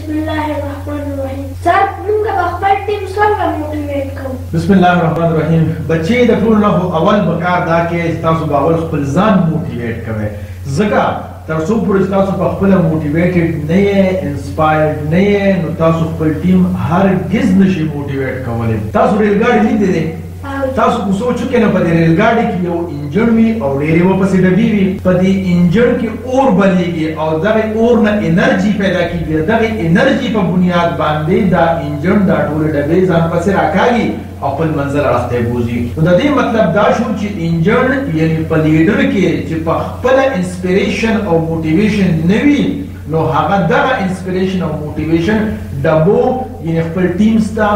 بسم الله الرحمن الرحیم. سر موږ به خپل ټیم څنګه موټیویټ کوو؟ بسم الله الرحمن الرحیم. بچې د ټولو نه اول پکار دا کې تاسو به اول خپل ځان موټیویټ کوئ، ځکه تر څو پورې تاسو په خپله موټیویټډ نه یې، انسپایرډ نه یې، نو تاسو خپل ټیم هرګز نشئ موټیویټ کولی. تاسو ریل ګاډي لیدې دی؟ تاسو خو سوچ وکړئ نو په دې ریل ګاډي کې یو انجن وي او ډېرې ورپسې ډبې وي. په دې انجن کې اور بلیږي او دغې اور نه انرژي پیدا کېږي. دغې انرژي په بنیاد باندې دا انجن دا ټولې ډبې ځان پسې راکاږي او خپل منزل اړخ ته یې بوځي. نو د دې مطلب دا شو چې انجن یعنې په لیډر کې چې په خپله انسپریشن او موټیویشن نه وي، نو هغه دغه انسپریشن او موټیویشن ډبو یعنې خپل ټیمز ته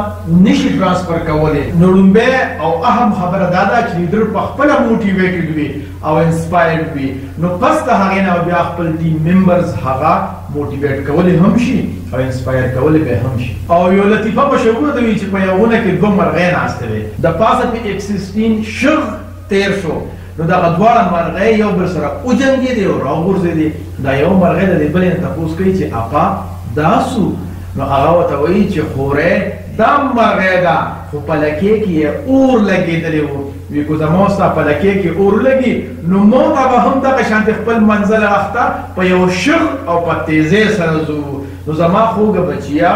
نشي ټرانسفر کولی. نو لومبی او اهم خبره دا ده چې لیډر په خپله موټیویټډ وي او انسپایرډ وي، نو پس د هغې نه بیا خپل ټیم ممبرز هغه موټیویټ کولی هم شي او انسپایر کولی به هم شي. او یو لطیفه مشهوره ده وي چې په یو ونه کې دوه مرغۍ ناستې وې، د پاسه په F-16 شغ تیر شو، نو دغه دواړه مرغۍ یو بل سره وجنګېدې او راوغورځېدې. دا یو مرغۍ د دې بلې نه تپوس کوي چې اپا دا سو؟ نو هغه ورته وایي چې خورې دا مرغۍ ده، خو په لکې کې یې اور لګېدلی و. وي که زما ستا په لکې کې اور لګي، نو موږ به هم دغه شانتې خپل منزل اړخ ته په یو شغ او په تیزۍ سره ځو. نو زما خوږه بچیا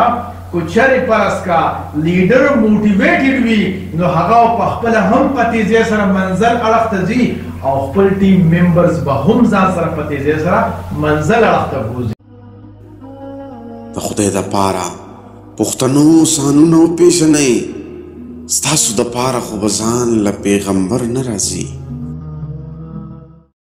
کو چرې فرض کا لیډر موټیویټډ وي، نو هغه په خپله هم په تیزۍ سره منزل اړخ ته ځي او خپل ټیم ممبرز به هم ځان سره په تیزۍ سره منزل اړخ ته بوځي. د خدای دپاره پښتنو سانونه وپېژنئ، ستاسو دپاره خو به ځان له پیغمبر نه راځي.